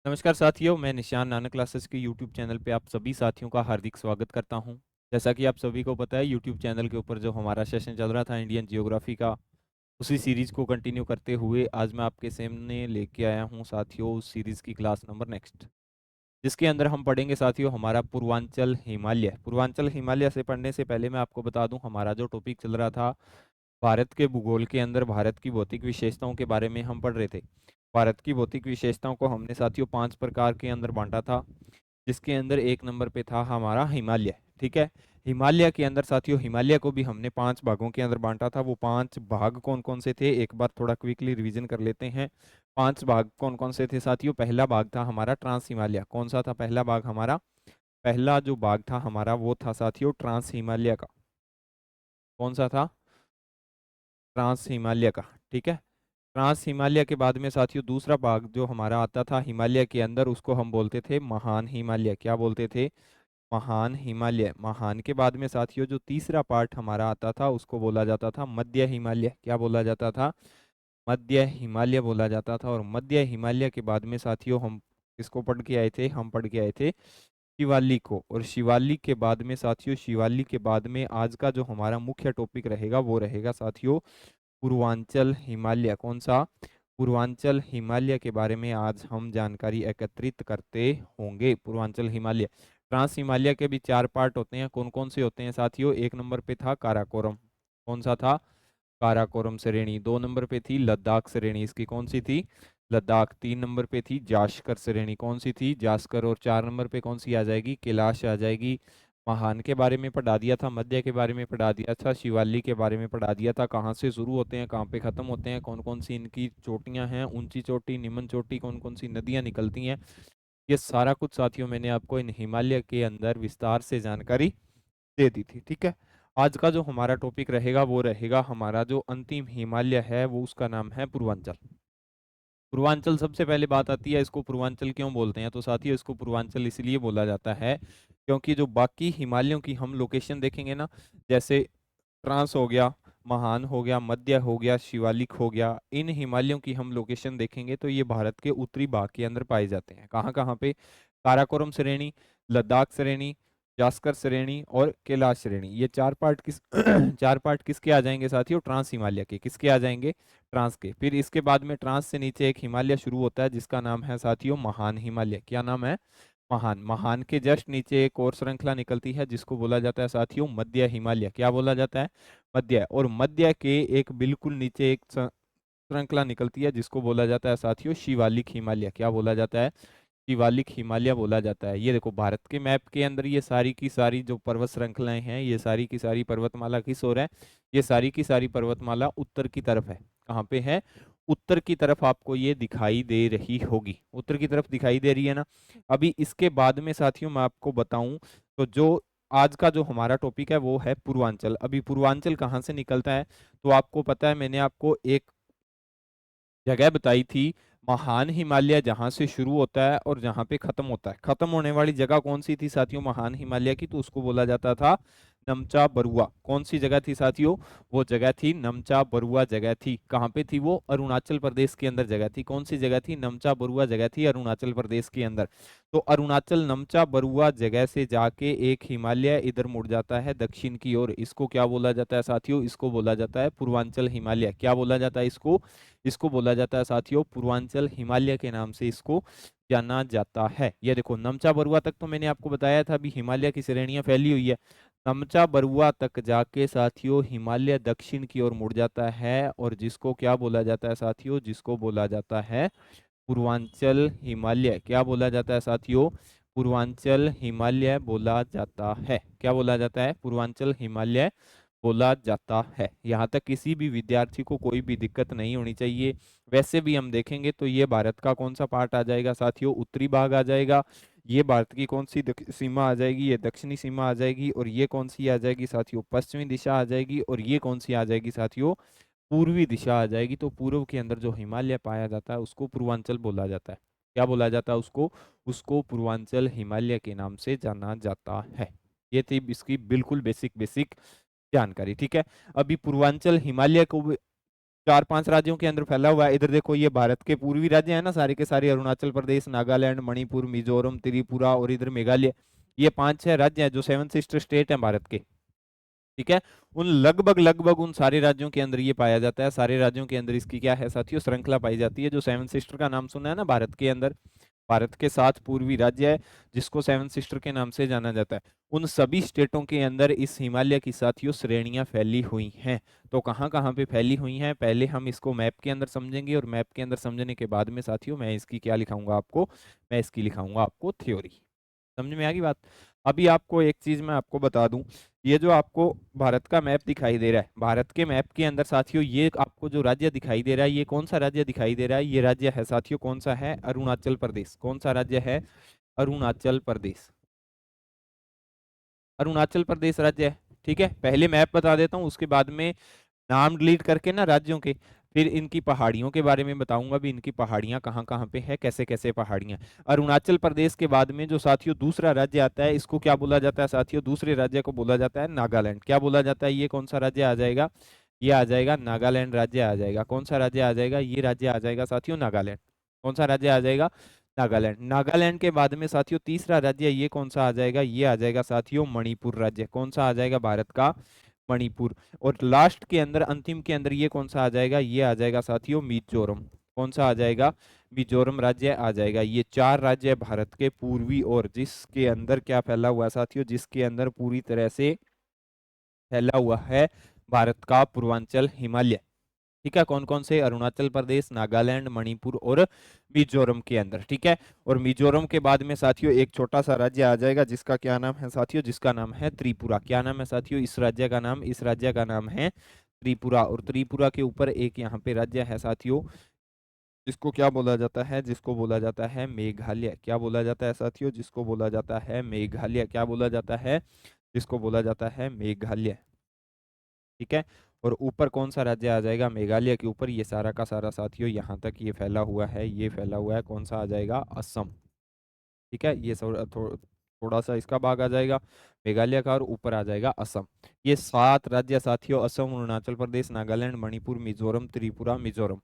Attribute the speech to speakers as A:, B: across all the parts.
A: नमस्कार साथियों, मैं निशान नानक क्लासेस के यूट्यूब चैनल पे आप सभी साथियों का हार्दिक स्वागत करता हूं। जैसा कि आप सभी को पता है, यूट्यूब चैनल के ऊपर जो हमारा सेशन चल रहा था इंडियन जियोग्राफी का, उसी सीरीज को कंटिन्यू करते हुए आज मैं आपके सामने लेके आया हूं साथियों उस सीरीज की क्लास नंबर नेक्स्ट, जिसके अंदर हम पढ़ेंगे साथियों हमारा पूर्वांचल हिमालय। पूर्वांचल हिमालय से पढ़ने से पहले मैं आपको बता दूं, हमारा जो टॉपिक चल रहा था भारत के भूगोल के अंदर भारत की भौतिक विशेषताओं के बारे में हम पढ़ रहे थे। भारत की भौतिक विशेषताओं को हमने साथियों 5 प्रकार के अंदर बांटा था, जिसके अंदर एक नंबर पे था हमारा हिमालय। ठीक है, हिमालय के अंदर साथियों हिमालय को भी हमने 5 भागों के अंदर बांटा था। वो 5 भाग कौन कौन से थे, एक बार थोड़ा क्विकली रिवीजन कर लेते हैं। 5 भाग कौन कौन से थे साथियों? पहला भाग था हमारा ट्रांस हिमालय। कौन सा था पहला भाग हमारा? पहला जो भाग था हमारा वो था साथियों ट्रांस हिमालय का। कौन सा था? ट्रांस हिमालय का। ठीक है, ट्रांस हिमालय के बाद में साथियों दूसरा भाग जो हमारा आता था हिमालय के अंदर, उसको हम बोलते थे महान हिमालय। क्या बोलते थे? महान हिमालय। महान के बाद में साथियों जो तीसरा पार्ट हमारा आता था उसको बोला जाता था मध्य हिमालय। क्या बोला जाता था? मध्य हिमालय बोला जाता था। और मध्य हिमालय के बाद में साथियों हम इसको पढ़ के आए थे, हम पढ़ के आए थे शिवालिक को। और शिवालिक के बाद में साथियों, शिवालिक के बाद में आज का जो हमारा मुख्य टॉपिक रहेगा वो रहेगा साथियों पूर्वांचल हिमालय। कौन सा? पूर्वांचल हिमालय के बारे में आज हम जानकारी एकत्रित करते होंगे। पूर्वांचल हिमालय, ट्रांस हिमालय के भी 4 पार्ट होते हैं। कौन कौन से होते हैं साथियों? एक नंबर पे था काराकोरम। कौन सा था? काराकोरम श्रेणी। 2 नंबर पे थी लद्दाख श्रेणी, इसकी कौन सी थी? लद्दाख। 3 नंबर पे थी जास्कर श्रेणी। कौन सी थी? जास्कर। और 4 नंबर पे कौन सी आ जाएगी? कैलाश आ जाएगी। महान के बारे में पढ़ा दिया था, मध्य के बारे में पढ़ा दिया था, शिवालिक के बारे में पढ़ा दिया था, कहाँ से शुरू होते हैं कहाँ पे खत्म होते हैं, कौन कौन सी इनकी चोटियां हैं, ऊंची चोटी, निम्न चोटी, कौन कौन सी नदियां निकलती हैं। ये सारा कुछ साथियों मैंने आपको इन हिमालय के अंदर विस्तार से जानकारी दे दी थी। ठीक है, आज का जो हमारा टॉपिक रहेगा वो रहेगा हमारा जो अंतिम हिमालय है वो उसका नाम है पूर्वांचल। पूर्वांचल, सबसे पहले बात आती है इसको पूर्वांचल क्यों बोलते हैं? तो साथियों इसको पूर्वांचल इसलिए बोला जाता है क्योंकि जो बाकी हिमालयों की हम लोकेशन देखेंगे ना, जैसे ट्रांस हो गया, महान हो गया, मध्य हो गया, शिवालिक हो गया, इन हिमालयों की हम लोकेशन देखेंगे तो ये भारत के उत्तरी भाग के अंदर पाए जाते हैं। कहाँ कहाँ पे? काराकोरम श्रेणी, लद्दाख श्रेणी, जास्कर श्रेणी और कैलाश श्रेणी। ये 4 पार्ट किस 4 पार्ट किसके आ जाएंगे साथियों? ट्रांस हिमालय के। किसके आ जाएंगे? ट्रांस के। फिर इसके बाद में ट्रांस से नीचे एक हिमालय शुरू होता है जिसका नाम है साथियों महान हिमालय। क्या नाम है? महान। महान के जस्ट नीचे एक और श्रृंखला निकलती है जिसको बोला जाता है साथियों मध्य हिमालय। क्या बोला जाता है? मध्य। और मध्य के एक बिल्कुल नीचे एक श्रृंखला निकलती है जिसको बोला जाता है साथियों शिवालिक हिमालय। क्या बोला जाता है? शिवालिक हिमालय बोला जाता है। ये देखो भारत के मैप के अंदर ये सारी की सारी जो पर्वत श्रृंखलाएं हैं, ये सारी की सारी पर्वतमाला किस ओर है? ये सारी की सारी पर्वतमाला उत्तर की तरफ है। कहाँ पे है? उत्तर की तरफ आपको ये दिखाई दे रही होगी। उत्तर की तरफ दिखाई दे रही है ना। अभी इसके बाद में साथियों मैं आपको बताऊं तो जो आज का जो हमारा टॉपिक है वो है पूर्वांचल। अभी पूर्वांचल कहाँ से निकलता है? तो आपको पता है, मैंने आपको एक जगह बताई थी, महान हिमालय जहां से शुरू होता है और जहां पे खत्म होता है। खत्म होने वाली जगह कौन सी थी साथियों महान हिमालय की? तो उसको बोला जाता था नमचा बरुआ। कौन सी जगह थी साथियों? वो जगह थी नमचा बरुआ जगह थी। कहाँ पे थी वो? अरुणाचल प्रदेश के अंदर जगह थी। कौन सी जगह थी? नमचा बरुआ जगह थी अरुणाचल प्रदेश के अंदर। तो अरुणाचल नमचा बरुआ जगह से जाके एक हिमालय इधर मुड़ जाता है दक्षिण की ओर। इसको क्या बोला जाता है साथियों? इसको बोला जाता है पूर्वांचल हिमालय। क्या बोला जाता है इसको? इसको बोला जाता है साथियों पूर्वांचल हिमालय के नाम से इसको जाना जाता है। ये देखो नमचा बरुआ तक तो मैंने आपको बताया था, अभी हिमालय की श्रेणियां फैली हुई है। नमचा बरुआ तक जाके साथियों हिमालय दक्षिण की ओर मुड़ जाता है और जिसको क्या बोला जाता है साथियों? जिसको बोला जाता है पूर्वांचल हिमालय। क्या बोला जाता है साथियों? पूर्वांचल हिमालय बोला जाता है। क्या बोला जाता है? पूर्वांचल हिमालय बोला जाता है। यहाँ तक किसी भी विद्यार्थी को कोई भी दिक्कत नहीं होनी चाहिए। वैसे भी हम देखेंगे तो ये भारत का कौन सा पार्ट आ जाएगा साथियों? उत्तरी भाग आ जाएगा। ये भारत की कौन सी सीमा आ जाएगी? ये दक्षिणी सीमा आ जाएगी। और ये कौन सी आ जाएगी साथियों? पश्चिमी दिशा आ जाएगी। और ये कौन सी आ जाएगी साथियों? पूर्वी दिशा आ जाएगी। तो पूर्व के अंदर जो हिमालय पाया जाता है उसको पूर्वांचल बोला जाता है। क्या बोला जाता है उसको? उसको पूर्वांचल हिमालय के नाम से जाना जाता है। ये थी इसकी बिल्कुल बेसिक बेसिक जानकारी। ठीक है, अभी पूर्वांचल हिमालय को 4-5 राज्यों के अंदर फैला हुआ है। इधर देखो ये भारत के पूर्वी राज्य है ना सारे के सारे, अरुणाचल प्रदेश, नागालैंड, मणिपुर, मिजोरम, त्रिपुरा और इधर मेघालय। ये 5-6 राज्य हैं जो 7 सिस्टर स्टेट हैं भारत के। ठीक है, उन लगभग लगभग उन सारे राज्यों के अंदर ये पाया जाता है। सारे राज्यों के अंदर इसकी क्या है साथियों, श्रृंखला पाई जाती है। जो 7 सिस्टर का नाम सुना है ना भारत के अंदर, भारत के 7 पूर्वी राज्य है जिसको 7 सिस्टर के नाम से जाना जाता है। उन सभी स्टेटों के अंदर इस हिमालय की साथियों श्रेणियां फैली हुई हैं। तो कहाँ कहाँ पे फैली हुई हैं, पहले हम इसको मैप के अंदर समझेंगे, और मैप के अंदर समझने के बाद में साथियों मैं इसकी क्या लिखाऊंगा आपको, मैं इसकी लिखाऊंगा आपको थ्योरी। समझ में आ गई बात। अभी आपको एक चीज मैं आपको बता दूं, ये जो आपको भारत का मैप दिखाई दे रहा है, भारत के मैप के अंदर साथियों ये आपको जो राज्य दिखाई दे रहा है, ये कौन सा राज्य दिखाई दे रहा है, ये राज्य है साथियों कौन सा है, अरुणाचल प्रदेश। कौन सा राज्य है, अरुणाचल प्रदेश। अरुणाचल प्रदेश राज्य है। ठीक है, पहले मैप बता देता हूँ, उसके बाद में नाम डिलीट करके ना राज्यों के, फिर इनकी पहाड़ियों के बारे में बताऊंगा भी, इनकी पहाड़ियां कहाँ कहाँ पे है, कैसे कैसे पहाड़ियां। अरुणाचल प्रदेश के बाद में जो साथियों दूसरा राज्य आता है, इसको क्या बोला जाता है साथियों, दूसरे राज्य को बोला जाता है नागालैंड। क्या बोला जाता है, ये कौन सा राज्य आ जाएगा, ये आ जाएगा नागालैंड राज्य आ जाएगा। कौन सा राज्य आ जाएगा, ये राज्य आ जाएगा साथियों नागालैंड। कौन सा राज्य आ जाएगा, नागालैंड। नागालैंड के बाद में साथियों तीसरा राज्य ये कौन सा आ जाएगा, ये आ जाएगा साथियों मणिपुर राज्य। कौन सा आ जाएगा भारत का, मणिपुर। और लास्ट के अंदर, अंतिम के अंदर ये कौन सा आ जाएगा, ये आ जाएगा साथियों मिजोरम। कौन सा आ जाएगा, मिजोरम राज्य आ जाएगा। ये 4 राज्य है भारत के पूर्वी और, जिसके अंदर क्या फैला हुआ है साथियों, जिसके अंदर पूरी तरह से फैला हुआ है भारत का पूर्वांचल हिमालय। ठीक है, कौन कौन से, अरुणाचल प्रदेश, नागालैंड, मणिपुर और मिजोरम के अंदर। ठीक है, और मिजोरम के बाद में साथियों एक छोटा सा राज्य आ जाएगा जिसका क्या नाम है साथियों, जिसका नाम है त्रिपुरा। क्या नाम है साथियों, इस राज्य का नाम, इस राज्य का नाम है त्रिपुरा। और त्रिपुरा के ऊपर एक यहाँ पे राज्य है साथियों, जिसको क्या बोला जाता है, जिसको बोला जाता है मेघालय। क्या बोला जाता है साथियों, जिसको बोला जाता है मेघालय। क्या बोला जाता है, जिसको बोला जाता है मेघालय। ठीक है, और ऊपर कौन सा राज्य आ जाएगा, मेघालय के ऊपर ये सारा का सारा साथियों यहाँ तक ये फैला हुआ है, ये फैला हुआ है, कौन सा आ जाएगा, असम। ठीक है, ये थोड़ा सा इसका भाग आ जाएगा मेघालय का, और ऊपर आ जाएगा असम। ये 7 राज्य साथियों, असम, अरुणाचल प्रदेश, नागालैंड, मणिपुर, मिजोरम, त्रिपुरा, मिजोरम।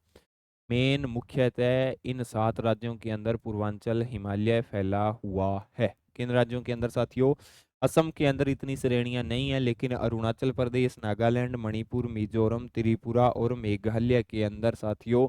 A: मेन मुख्यतः इन 7 राज्यों के अंदर पूर्वांचल हिमालय फैला हुआ है। किन राज्यों के अंदर साथियों, असम के अंदर इतनी श्रेणियां नहीं है, लेकिन अरुणाचल प्रदेश, नागालैंड, मणिपुर, मिजोरम, त्रिपुरा और मेघालय के अंदर साथियों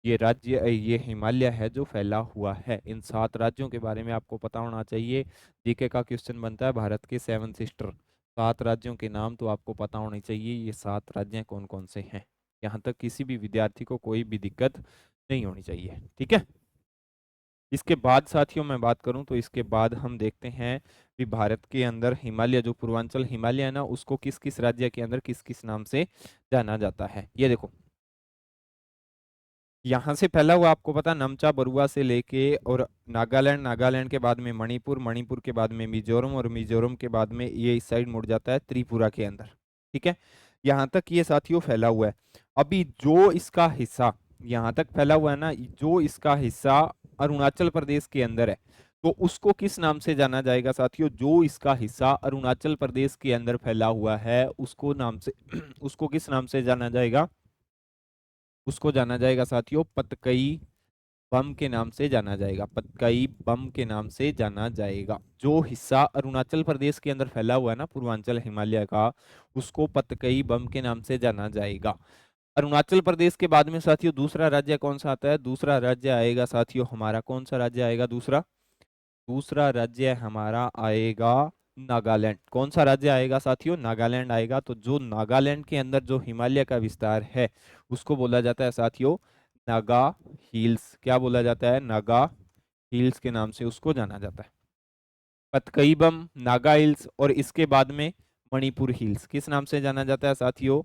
A: ये राज्य, ये हिमालय है जो फैला हुआ है। इन 7 राज्यों के बारे में आपको पता होना चाहिए। जीके का क्वेश्चन बनता है, भारत के 7 सिस्टर, 7 राज्यों के नाम तो आपको पता होने चाहिए, ये 7 राज्य कौन कौन से हैं। यहाँ तक किसी भी विद्यार्थी को कोई भी दिक्कत नहीं होनी चाहिए। ठीक है, इसके बाद साथियों मैं बात करूं तो इसके बाद हम देखते हैं कि भारत के अंदर हिमालय, जो पूर्वांचल हिमालय है ना, उसको किस किस राज्य के अंदर किस किस नाम से जाना जाता है। ये देखो यहाँ से फैला हुआ आपको पता, नमचा बरुआ से लेके और नागालैंड, नागालैंड के बाद में मणिपुर, मणिपुर के बाद में मिजोरम, और मिजोरम के बाद में ये इस साइड मुड़ जाता है त्रिपुरा के अंदर। ठीक है, यहाँ तक ये साथियों फैला हुआ है। अभी जो इसका हिस्सा यहाँ तक फैला हुआ है ना, जो इसका हिस्सा अरुणाचल प्रदेश के अंदर है, तो उसको किस नाम से जाना जाएगा साथियों, जो इसका हिस्सा अरुणाचल प्रदेश के अंदर फैला हुआ है उसको नाम से उसको किस नाम से जाना जाएगा, उसको जाना जाएगा साथियों पतकई बम के नाम से जाना जाएगा। पतकई बम के नाम से जाना जाएगा। जो हिस्सा अरुणाचल प्रदेश के अंदर फैला हुआ है ना पूर्वांचल हिमालय का, उसको पतकई बम के नाम से जाना जाएगा। अरुणाचल प्रदेश के बाद में साथियों दूसरा राज्य कौन सा आता है, दूसरा राज्य आएगा साथियों हमारा, कौन सा राज्य आएगा दूसरा, दूसरा राज्य हमारा आएगा नागालैंड। कौन सा राज्य आएगा साथियों, नागालैंड आएगा। तो जो नागालैंड के अंदर जो हिमालय का विस्तार है उसको बोला जाता है साथियों नागा हिल्स। क्या बोला जाता है, नागा हिल्स के नाम से उसको जाना जाता है। पतकईबम, नागा हिल्स, और इसके बाद में मणिपुर हिल्स किस नाम से जाना जाता है साथियों,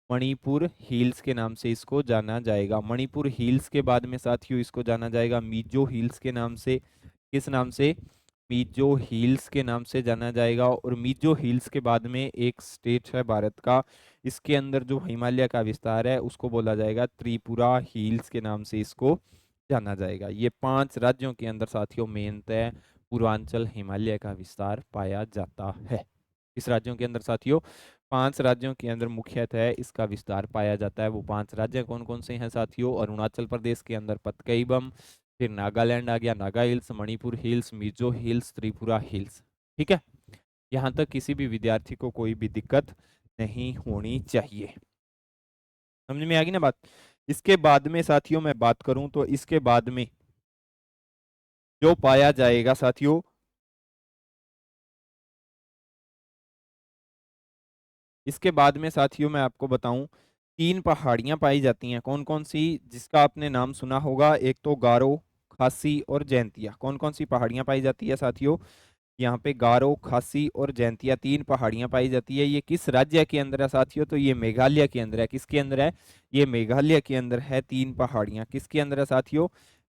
A: मणिपुर हिल्स के नाम से इसको जाना जाएगा। मणिपुर हिल्स के बाद में साथियों इसको जाना जाएगा मिजो हिल्स के नाम से। किस नाम से, मिजो हिल्स के नाम से जाना जाएगा। और मिजो हिल्स के बाद में एक स्टेट है भारत का, इसके अंदर जो हिमालय का विस्तार है उसको बोला जाएगा त्रिपुरा हिल्स के नाम से इसको जाना जाएगा। ये 5 राज्यों के अंदर साथियों मेनतः पूर्वांचल हिमालय का विस्तार पाया जाता है। किस राज्यों के अंदर साथियों, 5 राज्यों के अंदर मुख्यतः इसका विस्तार पाया जाता है। वो 5 राज्य कौन कौन से हैं साथियों? अरुणाचल प्रदेश के अंदर पतकईबम, फिर नागालैंड आ गया, Naga hills, Manipur hills, Mizo hills, Tripura hills. ठीक है, यहाँ तक किसी भी विद्यार्थी को कोई भी दिक्कत नहीं होनी चाहिए। समझ में आ गई ना बात? इसके बाद में साथियों मैं बात करूं तो इसके बाद में जो पाया जाएगा साथियों, इसके बाद में साथियों मैं आपको बताऊं, 3 पहाड़ियां पाई जाती हैं। कौन कौन सी? जिसका आपने नाम सुना होगा, एक तो गारो, खासी और जैंतिया। कौन कौन सी पहाड़ियां पाई जाती है साथियों? यहाँ पे गारो, खासी और जैंतिया 3 पहाड़ियां पाई जाती है। ये किस राज्य के अंदर है साथियों? तो ये मेघालय के अंदर है। किसके अंदर है? ये मेघालय के अंदर है 3 पहाड़ियां। किसके अंदर है साथियों?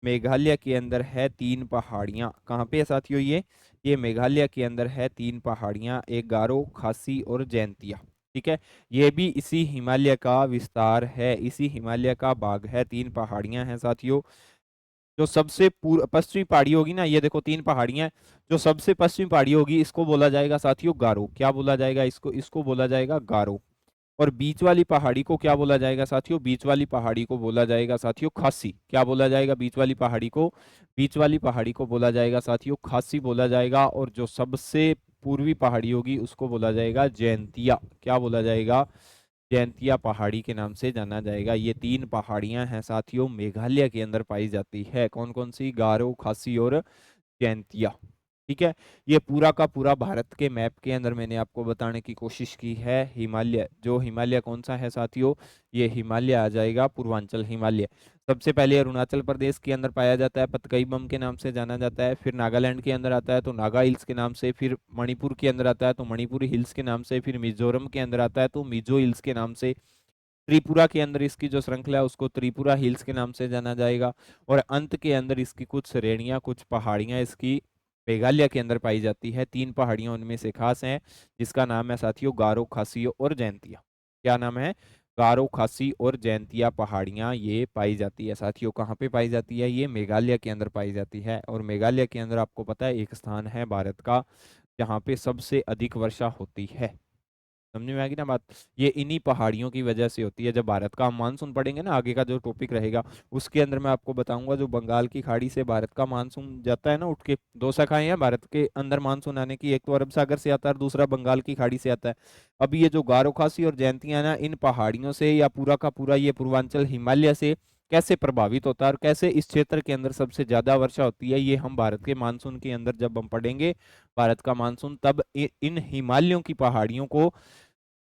A: मेघालय के अंदर है 3 पहाड़ियां। कहाँ पे है साथियों? ये मेघालय के अंदर है 3 पहाड़ियां, एक गारो, खासी और जैंतिया। ठीक है, ये भी इसी हिमालय का विस्तार है, इसी हिमालय का भाग है। 3 पहाड़ियां हैं साथियों। जो सबसे पश्चिमी पहाड़ी होगी ना, ये देखो 3 पहाड़ियां हैं। जो सबसे पश्चिमी पहाड़ी होगी इसको बोला जाएगा साथियों गारो। क्या बोला जाएगा इसको? इसको बोला जाएगा गारो। और बीच वाली पहाड़ी को क्या बोला जाएगा साथियों? बीच वाली पहाड़ी को बोला जाएगा साथियों खासी। क्या बोला जाएगा बीच वाली पहाड़ी को? बीच वाली पहाड़ी को बोला जाएगा साथियों खासी बोला जाएगा। और जो सबसे पूर्वी पहाड़ी होगी उसको बोला जाएगा जैंतिया। क्या बोला जाएगा? जैंतिया पहाड़ी के नाम से जाना जाएगा। ये 3 पहाड़ियां हैं साथियों, मेघालय के अंदर पाई जाती है। कौन कौन सी? गारो, खासी और जैंतिया। ठीक है, ये पूरा का पूरा भारत के मैप के अंदर मैंने आपको बताने की कोशिश की है। हिमालय, जो हिमालय कौन सा है साथियों? ये हिमालय आ जाएगा पूर्वांचल हिमालय। सबसे पहले अरुणाचल प्रदेश के अंदर पाया जाता है, पतकईबम के नाम से जाना जाता है। फिर नागालैंड के अंदर आता है तो नागा हिल्स के नाम से। फिर मणिपुर के अंदर आता है तो मणिपुरी हिल्स के नाम से। फिर मिजोरम के अंदर आता है तो मिजो हिल्स के नाम से। त्रिपुरा के अंदर इसकी जो श्रृंखला है उसको त्रिपुरा हिल्स के नाम से जाना जाएगा। और अंत के अंदर इसकी कुछ श्रेणियां, कुछ पहाड़ियां इसकी मेघालय के अंदर पाई जाती है। 3 पहाड़ियां उनमें से खास हैं, जिसका नाम है साथियों गारो, खासी और जैंतिया। क्या नाम है? गारो, खासी और जैंतिया पहाड़ियां ये पाई जाती है साथियों। कहाँ पे पाई जाती है? ये मेघालय के अंदर पाई जाती है। और मेघालय के अंदर आपको पता है एक स्थान है भारत का जहाँ पे सबसे अधिक वर्षा होती है। समझ में आएगी ना बात? ये इन्हीं पहाड़ियों की वजह से होती है। जब भारत का हम मानसून पढ़ेंगे ना, आगे का जो टॉपिक रहेगा उसके अंदर मैं आपको बताऊंगा, जो बंगाल की खाड़ी से भारत का मानसून जाता है ना उठ के, 2 शाखाएं हैं भारत के अंदर मानसून आने की। एक तो अरब सागर से आता है, दूसरा बंगाल की खाड़ी से आता है। अब ये जो गारो, खासी और जयंतियां ना, इन पहाड़ियों से या पूरा का पूरा ये पूर्वांचल हिमालय से कैसे प्रभावित होता है और कैसे इस क्षेत्र के अंदर सबसे ज्यादा वर्षा होती है, ये हम भारत के मानसून के अंदर जब हम पढ़ेंगे भारत का मानसून, तब इन हिमालयों की पहाड़ियों को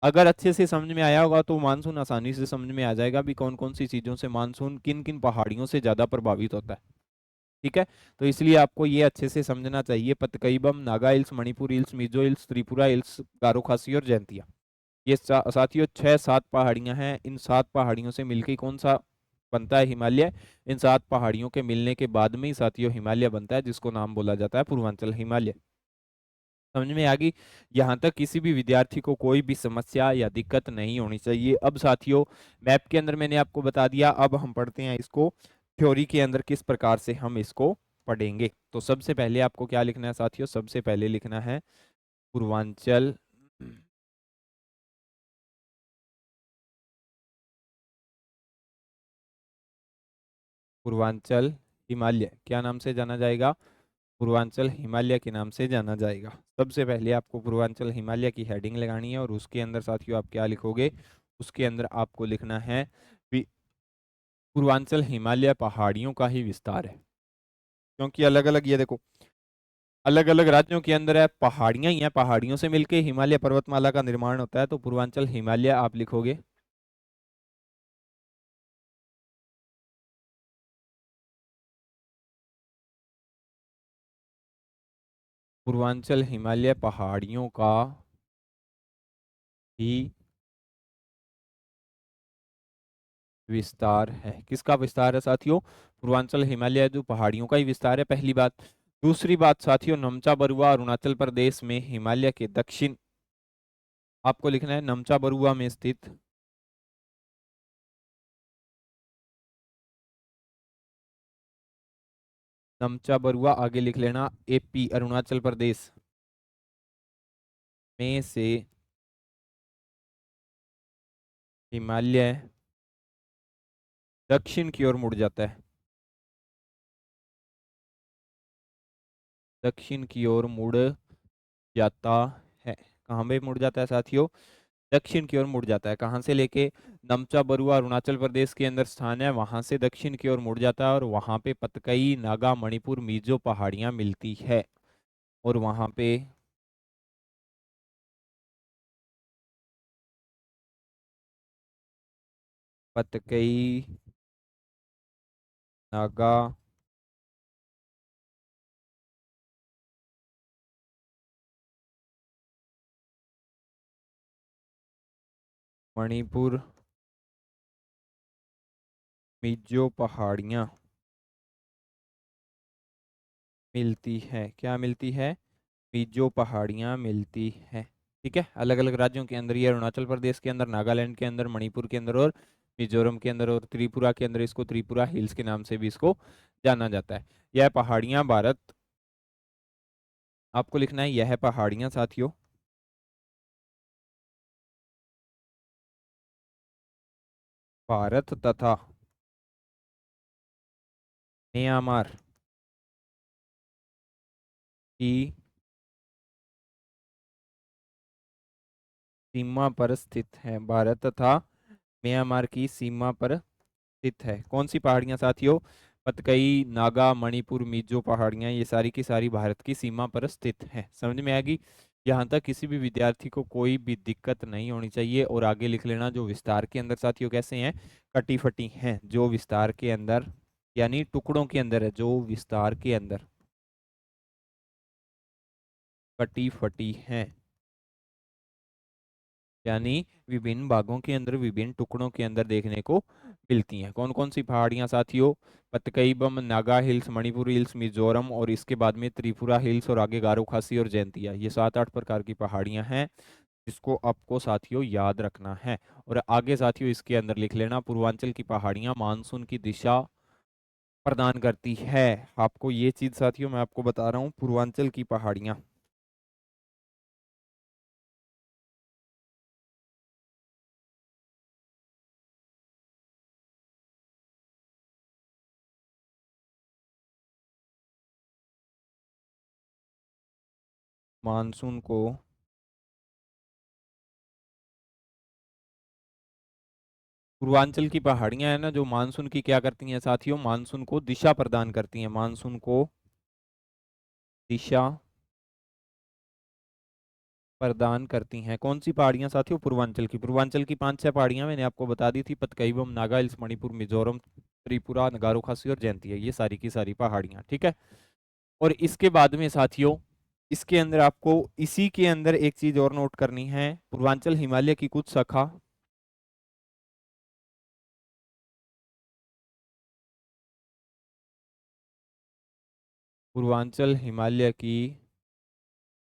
A: अगर अच्छे से समझ में आया होगा तो मानसून आसानी से समझ में आ जाएगा भी कौन कौन सी चीजों से मानसून किन किन पहाड़ियों से ज्यादा प्रभावित होता है। ठीक है, तो इसलिए आपको ये अच्छे से समझना चाहिए। Patkai Bum, Naga hills, Manipur hills, Mizo hills, Tripura hills, Garo, Khasi और जैंतिया, ये साथियों 6-7 पहाड़ियां हैं। इन 7 पहाड़ियों से मिलकर कौन सा बनता है? हिमालय। इन 7 पहाड़ियों के मिलने के बाद में ही साथियों हिमालय बनता है, जिसको नाम बोला जाता है पूर्वांचल हिमालय। समझ में आ गई? यहाँ तक किसी भी विद्यार्थी को कोई भी समस्या या दिक्कत नहीं होनी चाहिए। अब साथियों मैप के अंदर मैंने आपको बता दिया, अब हम पढ़ते हैं इसको थ्योरी के अंदर किस प्रकार से हम इसको पढ़ेंगे। तो सबसे पहले आपको क्या लिखना है साथियों? सबसे पहले लिखना है पूर्वांचल पूर्वांचल हिमालय क्या नाम से जाना जाएगा? पूर्वांचल हिमालय के नाम से जाना जाएगा। सबसे पहले आपको पूर्वांचल हिमालय की हेडिंग लगानी है और उसके अंदर साथियों आप क्या लिखोगे? उसके अंदर आपको लिखना है पूर्वांचल हिमालय पहाड़ियों का ही विस्तार है। क्योंकि अलग अलग, ये देखो, अलग अलग राज्यों के अंदर है, पहाड़ियां ही हैं, पहाड़ियों से मिलके हिमालय पर्वतमाला का निर्माण होता है। तो पूर्वांचल हिमालय आप लिखोगे। पूर्वांचल हिमालय पहाड़ियों का ही विस्तार है। किसका विस्तार है साथियों? पूर्वांचल हिमालय जो पहाड़ियों का ही विस्तार है, पहली बात। दूसरी बात साथियों, नमचा बरुआ अरुणाचल प्रदेश में हिमालय के दक्षिण, आपको लिखना है नमचा बरुआ में स्थित, नमचा बरुआ आगे लिख लेना, एपी अरुणाचल प्रदेश में से हिमालय दक्षिण की ओर मुड़ जाता है, दक्षिण की ओर मुड़ जाता है। कहाँ पे मुड़ जाता है साथियों? दक्षिण की ओर मुड़ जाता है। कहाँ से लेके? नमचा बरुआ अरुणाचल प्रदेश के अंदर स्थान है, वहां से दक्षिण की ओर मुड़ जाता है और वहां पे पतकई, नागा, मणिपुर, मिजो पहाड़ियां मिलती है। और वहां पे पतकई, नागा, मणिपुर, मिजो पहाड़ियां मिलती है। क्या मिलती है? मिजो पहाड़ियां मिलती है। ठीक है, अलग अलग राज्यों के अंदर, ये अरुणाचल प्रदेश के अंदर, नागालैंड के अंदर, मणिपुर के अंदर और मिजोरम के अंदर और त्रिपुरा के अंदर इसको त्रिपुरा हिल्स के नाम से भी इसको जाना जाता है। यह पहाड़ियां भारत, आपको लिखना है यह पहाड़ियां साथियों भारत तथा म्यांमार की सीमा पर स्थित है। भारत तथा म्यांमार की सीमा पर स्थित है। कौन सी पहाड़ियां साथियों? पतकई, नागा, मणिपुर, मिजो पहाड़ियां, ये सारी की सारी भारत की सीमा पर स्थित है। समझ में आएगी? यहाँ तक किसी भी विद्यार्थी को कोई भी दिक्कत नहीं होनी चाहिए। और आगे लिख लेना, जो विस्तार के अंदर साथियों कैसे हैं? कटी फटी हैं। जो विस्तार के अंदर यानी टुकड़ों के अंदर है, जो विस्तार के अंदर कटी फटी हैं, यानी विभिन्न भागों के अंदर, विभिन्न टुकड़ों के अंदर देखने को मिलती हैं। कौन कौन सी पहाड़ियां साथियों? पतकईबम, नागा हिल्स, मणिपुर हिल्स, मिजोरम और इसके बाद में त्रिपुरा हिल्स और आगे गारो खासी और जयंतिया, ये 7-8 प्रकार की पहाड़ियां हैं जिसको आपको साथियों याद रखना है। और आगे साथियों इसके अंदर लिख लेना, पूर्वांचल की पहाड़ियां मानसून की दिशा प्रदान करती है। आपको ये चीज साथियों मैं आपको बता रहा हूँ, पूर्वांचल की पहाड़ियां मानसून को, पूर्वांचल की पहाड़ियां है ना जो मानसून की क्या करती हैं साथियों? मानसून को दिशा प्रदान करती हैं, मानसून को दिशा प्रदान करती हैं। कौन सी पहाड़ियां साथियों? पूर्वांचल की। पूर्वांचल की 5-6 पहाड़ियां मैंने आपको बता दी थी, पतकईबम, नागा हिल्स, मणिपुर, मिजोरम, त्रिपुरा, गारो खासी और जयंती है, ये सारी की सारी पहाड़ियां। ठीक है, और इसके बाद में साथियों इसके अंदर आपको इसी के अंदर एक चीज और नोट करनी है, पूर्वांचल हिमालय की कुछ शाखा, पूर्वांचल हिमालय की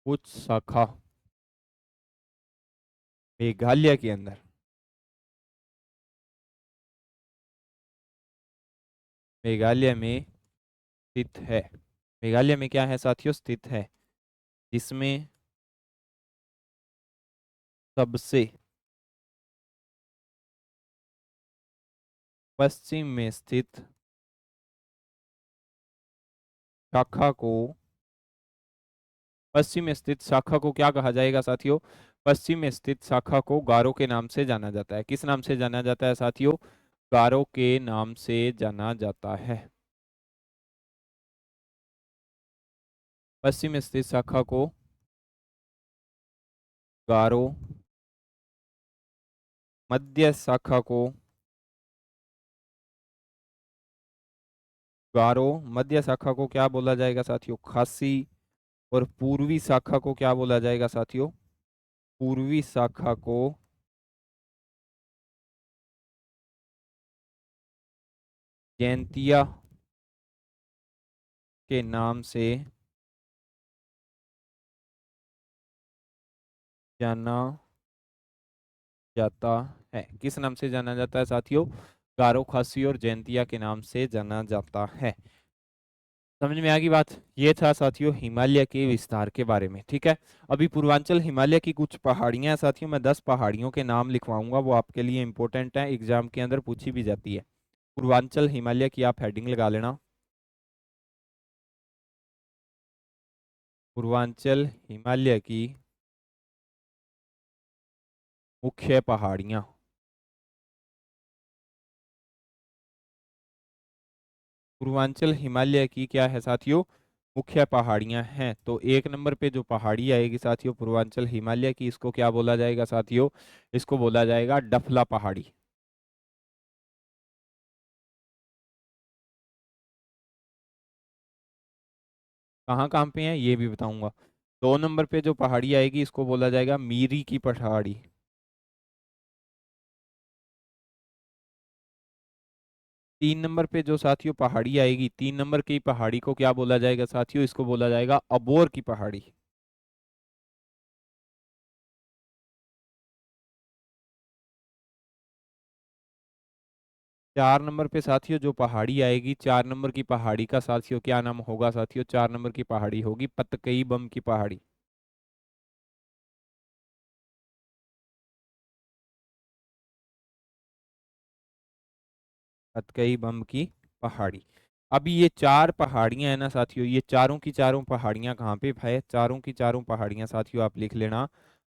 A: कुछ शाखा मेघालय के अंदर, मेघालय में स्थित है। मेघालय में क्या है साथियों? स्थित है, जिसमें सबसे पश्चिम में स्थित शाखा को, पश्चिम में स्थित शाखा को क्या कहा जाएगा साथियों? पश्चिम में स्थित शाखा को गारो के नाम से जाना जाता है। किस नाम से जाना जाता है साथियों? गारो के नाम से जाना जाता है। पश्चिम में स्थित शाखा को गारो, मध्य शाखा को गारो, मध्य शाखा को क्या बोला जाएगा साथियों? खासी। और पूर्वी शाखा को क्या बोला जाएगा साथियों? पूर्वी शाखा को जैंतिया के नाम से जाना जाता है। किस नाम से जाना जाता है साथियों? गारो, खासी और जैंतिया के नाम से जाना जाता है। समझ में आ गई बात। ये था साथियों हिमालय के विस्तार के बारे में। ठीक है, अभी पूर्वांचल हिमालय की कुछ पहाड़ियां हैं साथियों, मैं 10 पहाड़ियों के नाम लिखवाऊंगा, वो आपके लिए इंपॉर्टेंट है, एग्जाम के अंदर पूछी भी जाती है। पूर्वांचल हिमालय की आप हेडिंग लगा लेना, पूर्वांचल हिमालय की मुख्य पहाड़ियां। पूर्वांचल हिमालय की क्या है साथियों, मुख्य पहाड़ियां हैं। तो 1 नंबर पे जो पहाड़ी आएगी साथियों पूर्वांचल हिमालय की, इसको क्या बोला जाएगा साथियों, इसको बोला जाएगा डफला पहाड़ी। कहाँ कहाँ पे है ये भी बताऊंगा। 2 नंबर पे जो पहाड़ी आएगी इसको बोला जाएगा मीरी की पहाड़ी। 3 नंबर पे जो साथियों पहाड़ी आएगी, 3 नंबर की पहाड़ी को क्या बोला जाएगा साथियों, इसको बोला जाएगा अबोर की पहाड़ी। 4 नंबर पे साथियों जो पहाड़ी आएगी, 4 नंबर की पहाड़ी का साथियों क्या नाम होगा साथियों, 4 नंबर की पहाड़ी होगी पतकई बम की पहाड़ी। पतकई बम की पहाड़ी। अभी ये 4 पहाड़ियां है ना साथियों, ये चारों की चारों पहाड़ियां कहाँ पे है, चारों की चारों पहाड़ियां साथियों आप लिख लेना,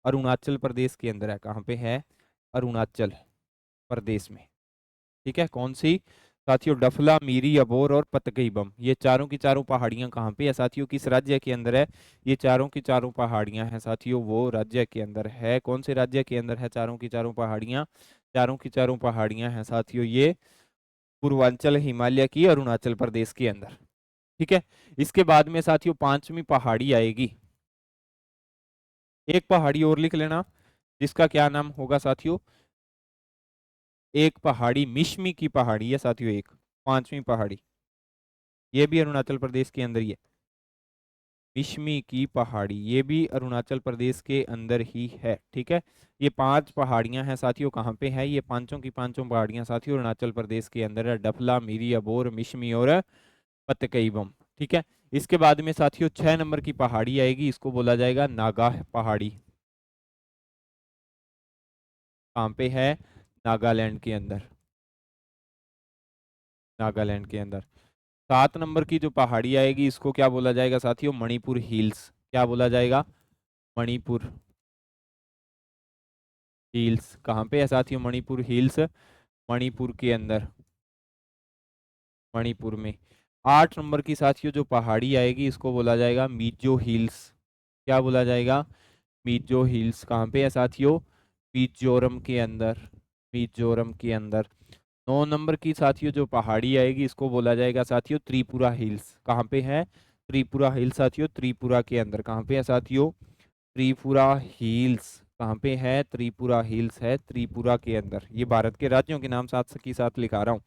A: अरुणाचल प्रदेश के अंदर है। कहाँ पे है, अरुणाचल प्रदेश में। ठीक है, कौन सी साथियों, डफला, मीरी, अबोर और पतगई बम, ये चारों की चारों पहाड़ियां कहाँ पे है साथियों, किस राज्य के अंदर है। ये चारों की चारों पहाड़ियां हैं साथियों, वो राज्य के अंदर है। कौन से राज्य के अंदर है चारों की चारों पहाड़ियां, चारों की चारों पहाड़ियां हैं साथियों ये पूर्वांचल हिमालय की अरुणाचल प्रदेश के अंदर। ठीक है, इसके बाद में साथियों 5वीं पहाड़ी आएगी, एक पहाड़ी और लिख लेना, जिसका क्या नाम होगा साथियों, एक पहाड़ी मिश्मी की पहाड़ी है साथियों, एक 5वीं पहाड़ी, ये भी अरुणाचल प्रदेश के अंदर ही है। मिश्मी की पहाड़ी, ये भी अरुणाचल प्रदेश के अंदर ही है। ठीक है, ये 5 पहाड़ियां हैं साथियों, कहाँ पे है, ये पांचों की पांचों पहाड़ियां साथियों अरुणाचल प्रदेश के अंदर है, डफला, मिरी, अबोर, मिश्मी और पतकई बम। ठीक है, इसके बाद में साथियों 6 नंबर की पहाड़ी आएगी, इसको बोला जाएगा नागाह पहाड़ी। कहाँ पे है, नागालैंड के अंदर, नागालैंड के अंदर। 7 नंबर की जो पहाड़ी आएगी इसको क्या बोला जाएगा साथियों, मणिपुर हिल्स। क्या बोला जाएगा, मणिपुर हिल्स। कहाँ पे है साथियों मणिपुर हिल्स, मणिपुर के अंदर, मणिपुर में। 8 नंबर की साथियों जो पहाड़ी आएगी इसको बोला जाएगा मिजो हिल्स। क्या बोला जाएगा, मिजो हिल्स। कहाँ पे है साथियों, मिजोरम के अंदर, मिजोरम के अंदर। 9 नंबर की साथियों जो पहाड़ी आएगी इसको बोला जाएगा साथियों त्रिपुरा हिल्स। कहाँ पे है, त्रिपुरा हिल्स साथियों, त्रिपुरा के अंदर। कहाँ पे है साथियों, त्रिपुरा हिल्स। कहाँ पे है, त्रिपुरा हिल्स है त्रिपुरा के अंदर। ये भारत के राज्यों के नाम साथ के साथ लिखा रहा हूँ।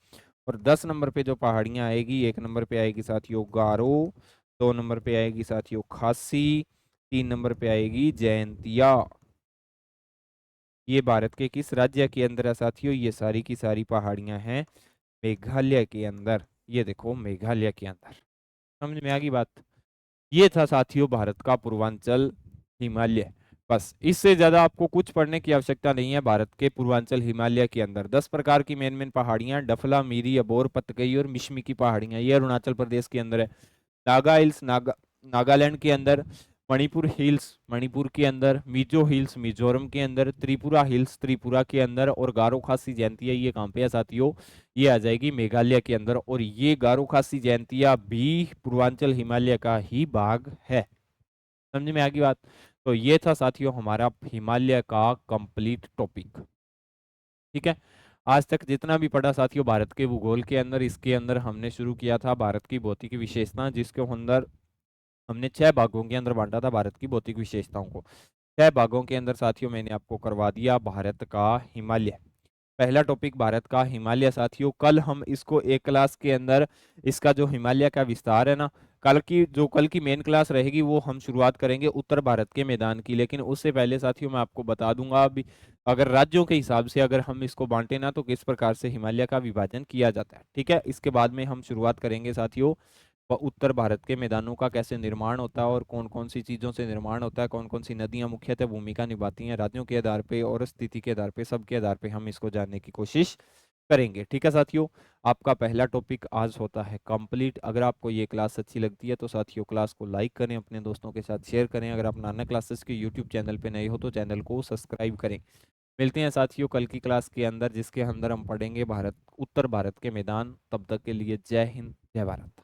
A: और 10 नंबर पे जो पहाड़ियां आएगी, 1 नंबर पे आएगी साथियों गारो, 2 नंबर पे आएगी साथियों खासी, 3 नंबर पे आएगी जयंतिया। ये भारत के किस राज्य के अंदर है साथियों, ये सारी की सारी पहाड़ियां हैं मेघालय के अंदर। ये देखो मेघालय के अंदर। समझ में आ गई बात। ये था साथियों भारत का पूर्वांचल हिमालय। बस इससे ज्यादा आपको कुछ पढ़ने की आवश्यकता नहीं है। भारत के पूर्वांचल हिमालय के अंदर 10 प्रकार की मेन मेन पहाड़ियां, डफला, मीरी, अबोर, पतकई और मिश्मी की पहाड़ियां, ये अरुणाचल प्रदेश के अंदर है। नागा हिल्स नागालैंड के अंदर, मणिपुर हिल्स मणिपुर के अंदर, मिजो हिल्स मिजोरम के अंदर, त्रिपुरा हिल्स त्रिपुरा के अंदर, और गारो खासी जयंतिया ये कहाँ पे है साथियों, ये आ जाएगी मेघालय के अंदर। और ये गारो खासी जयंतिया भी पूर्वांचल हिमालय का ही भाग है। समझ में आ गई बात। तो ये था साथियों हमारा हिमालय का कंप्लीट टॉपिक। ठीक है, आज तक जितना भी पढ़ा साथियों भारत के भूगोल के अंदर, इसके अंदर हमने शुरू किया था भारत की भौतिक विशेषता, जिसके अंदर हमने 6 भागों के अंदर बांटा था भारत की भौतिक विशेषताओं को। 6 भागों के अंदर साथियों मैंने आपको करवा दिया भारत का हिमालय। पहला टॉपिक भारत का हिमालय साथियों, कल हम इसको एक क्लास के अंदर, इसका जो हिमालय का विस्तार है ना, कल की मेन क्लास रहेगी वो हम शुरुआत करेंगे उत्तर भारत के मैदान की। लेकिन उससे पहले साथियों मैं आपको बता दूंगा अभी, अगर राज्यों के हिसाब से अगर हम इसको बांटे ना, तो किस प्रकार से हिमालय का विभाजन किया जाता है। ठीक है, इसके बाद में हम शुरुआत करेंगे साथियों व उत्तर भारत के मैदानों का कैसे निर्माण होता है और कौन कौन सी चीज़ों से निर्माण होता है, कौन कौन सी नदियाँ मुख्यतः भूमिका निभाती हैं राज्यों के आधार पे और स्थिति के आधार पे, सबके आधार पे हम इसको जानने की कोशिश करेंगे। ठीक है साथियों, आपका पहला टॉपिक आज होता है कंप्लीट। अगर आपको ये क्लास अच्छी लगती है तो साथियों क्लास को लाइक करें, अपने दोस्तों के साथ शेयर करें। अगर आप नाना क्लासेस के यूट्यूब चैनल पे नए हो तो चैनल को सब्सक्राइब करें। मिलते हैं साथियों कल की क्लास के अंदर, जिसके अंदर हम पढ़ेंगे उत्तर भारत के मैदान। तब तक के लिए जय हिंद, जय भारत।